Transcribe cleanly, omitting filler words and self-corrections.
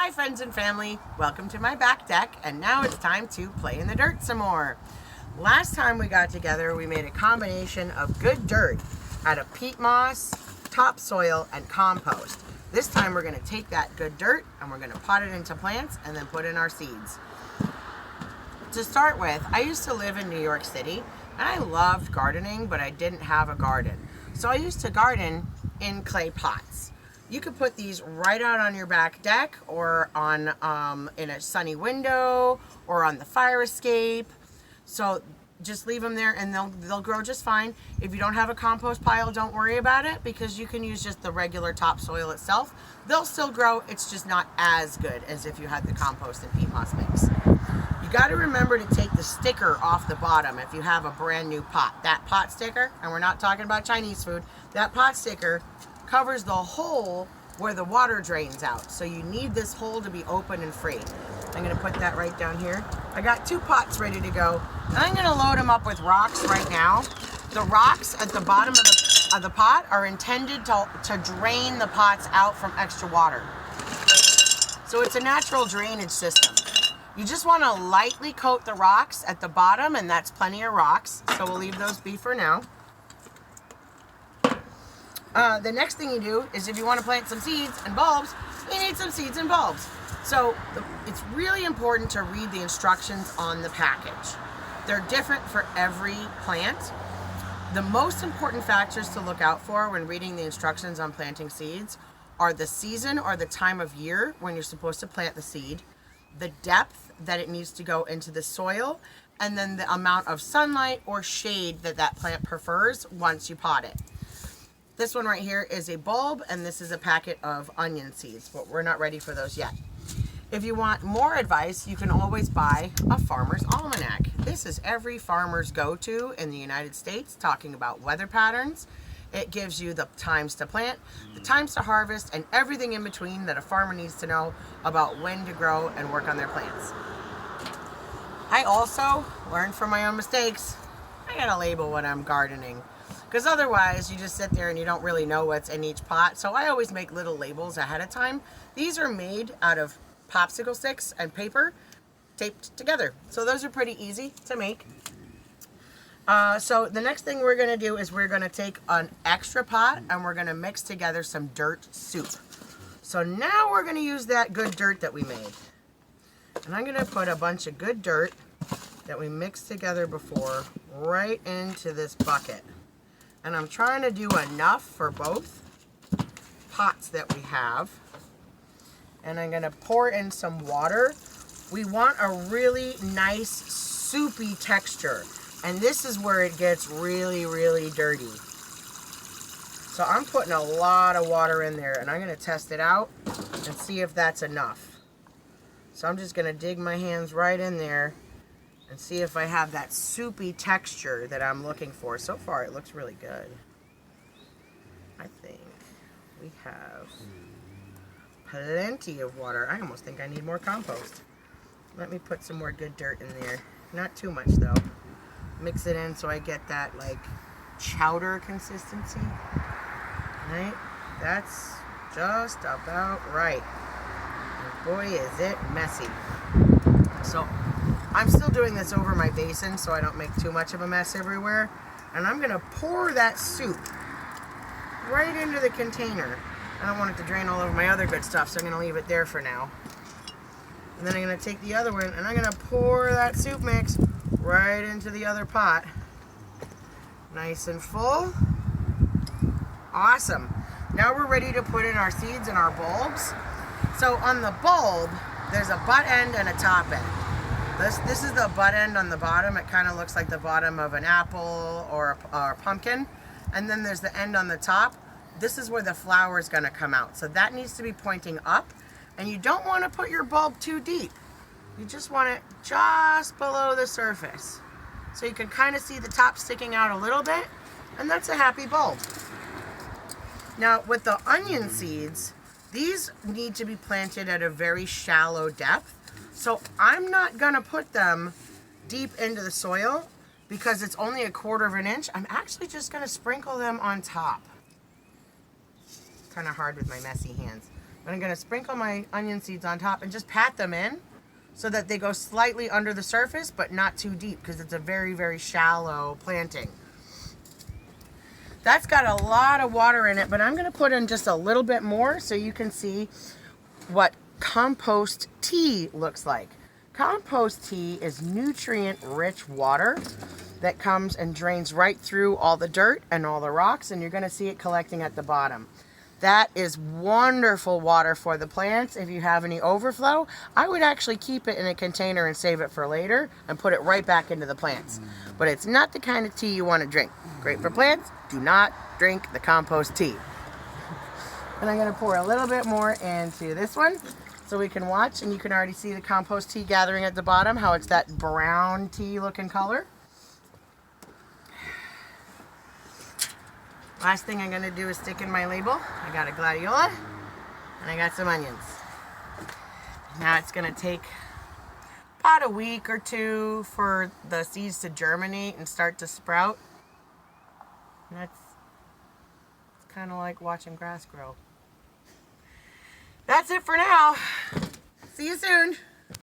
Hi friends and family, welcome to my back deck, and now it's time to play in the dirt some more. Last time we got together, we made a combination of good dirt out of peat moss, topsoil, and compost. This time we're going to take that good dirt and we're going to pot it into plants and then put in our seeds. To start with, I used to live in New York City and I loved gardening, but I didn't have a garden. So I used to garden in clay pots. You could put these right out on your back deck or on in a sunny window or on the fire escape. So just leave them there and they'll grow just fine. If you don't have a compost pile, don't worry about it because you can use just the regular topsoil itself. They'll still grow, it's just not as good as if you had the compost and peat moss mix. You got to remember to take the sticker off the bottom if you have a brand new pot. That pot sticker, and we're not talking about Chinese food, that pot sticker covers the hole where the water drains out. So you need this hole to be open and free. I'm gonna put that right down here. I got 2 pots ready to go. And I'm gonna load them up with rocks right now. The rocks at the bottom of the pot are intended to drain the pots out from extra water. So it's a natural drainage system. You just wanna lightly coat the rocks at the bottom, and that's plenty of rocks. So we'll leave those be for now. The next thing you do is if you want to plant some seeds and bulbs, you need some seeds and bulbs. So it's really important to read the instructions on the package. They're different for every plant. The most important factors to look out for when reading the instructions on planting seeds are the season or the time of year when you're supposed to plant the seed, the depth that it needs to go into the soil, and then the amount of sunlight or shade that plant prefers once you pot it. This one right here is a bulb, and this is a packet of onion seeds, but we're not ready for those yet. If you want more advice, you can always buy a farmer's almanac. This is every farmer's go-to in the United States, talking about weather patterns. It gives you the times to plant, the times to harvest, and everything in between that a farmer needs to know about when to grow and work on their plants. I also learned from my own mistakes. I gotta label when I'm gardening, because otherwise you just sit there and you don't really know what's in each pot. So I always make little labels ahead of time. These are made out of popsicle sticks and paper taped together. So those are pretty easy to make. So the next thing we're gonna do is we're gonna take an extra pot and we're gonna mix together some dirt soup. So now we're gonna use that good dirt that we made. And I'm gonna put a bunch of good dirt that we mixed together before right into this bucket. And I'm trying to do enough for both pots that we have. And I'm gonna pour in some water. We want a really nice soupy texture. And this is where it gets really, really dirty. So I'm putting a lot of water in there and I'm gonna test it out and see if that's enough. So I'm just gonna dig my hands right in there and see if I have that soupy texture that I'm looking for. So far it looks really good. I think we have plenty of water. I almost think I need more compost. Let me put some more good dirt in there. Not too much though. Mix it in so I get that like chowder consistency. Right? That's just about right. And boy is it messy. So I'm still doing this over my basin so I don't make too much of a mess everywhere. And I'm gonna pour that soup right into the container. I don't want it to drain all over my other good stuff, so I'm gonna leave it there for now. And then I'm gonna take the other one and I'm gonna pour that soup mix right into the other pot. Nice and full. Awesome. Now we're ready to put in our seeds and our bulbs. So on the bulb, there's a butt end and a top end. This is the butt end on the bottom. It kind of looks like the bottom of an apple or a pumpkin. And then there's the end on the top. This is where the flower is going to come out. So that needs to be pointing up. And you don't want to put your bulb too deep. You just want it just below the surface. So you can kind of see the top sticking out a little bit. And that's a happy bulb. Now with the onion seeds, these need to be planted at a very shallow depth. So I'm not gonna put them deep into the soil because it's only 1/4 inch. I'm actually just gonna sprinkle them on top. Kind of hard with my messy hands. I'm going to sprinkle my onion seeds on top and just pat them in so that they go slightly under the surface, but not too deep because it's a very, very shallow planting. That's got a lot of water in it, but I'm going to put in just a little bit more so you can see what compost tea looks like. Compost tea is nutrient-rich water that comes and drains right through all the dirt and all the rocks, and you're going to see it collecting at the bottom. That is wonderful water for the plants. If you have any overflow, I would actually keep it in a container and save it for later and put it right back into the plants. But it's not the kind of tea you want to drink. Great for plants. Do not drink the compost tea. And I'm going to pour a little bit more into this one so we can watch, and you can already see the compost tea gathering at the bottom, how it's that brown tea looking color. Last thing I'm going to do is stick in my label. I got a gladiola and I got some onions. Now it's going to take about a week or two for the seeds to germinate and start to sprout. And it's kind of like watching grass grow. That's it for now. See you soon.